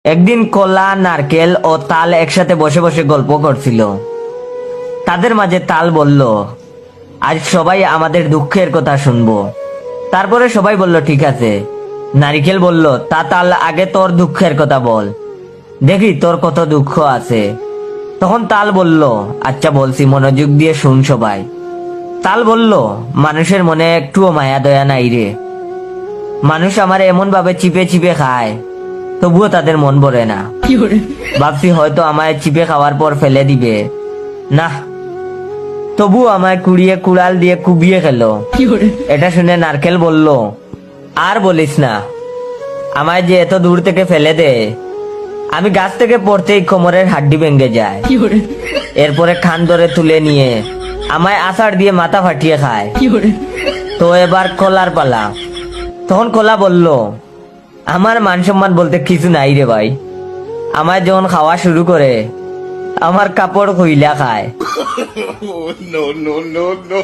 একদিন কলা, নারকেল ও তাল একসাথে বসে বসে গল্প করছিল। তাদের মাঝে তাল বলল, আজ সবাই আমাদের দুঃখের কথা শুনবো। তারপরে সবাই বলল ঠিক আছে। নারিকেল বলল, তা তাল আগে তোর দুঃখের কথা বল, দেখি তোর কত দুঃখ আছে। তখন তাল বলল, আচ্ছা বলছি, মনোযোগ দিয়ে শুন সবাই। তাল বলল, মানুষের মনে একটুও মায়া দয়া নাই রে। মানুষ আমার এমন ভাবে চিপে চিপে খায়, তবুও তাদের মন ভরে না। ভাবছি হয়তো আমায় চিপে খাওয়ার পর ফেলে দিবে, না, তবু আমায় কুড়িয়ে কুড়াল দিয়ে কুবিয়ে খেলো। এটা শুনে নারকেল বলল, আর বলিস না, আমায় যে এত দূর থেকে ফেলে দে, আমি গাছ থেকে পড়তেই কোমরের হাড্ডি ভেঙে যায়। এরপরে খান ধরে তুলে নিয়ে আমায় আষাঢ় দিয়ে মাথা ফাটিয়ে খায়। তো এবার কলার পালা। তখন কলা বলল, আমার মান সম্মান বলতে কিছু নাই রে ভাই। আমায় যখন খাওয়া শুরু করে, আমার কাপড় খুইলা খায়। No, no, no, no.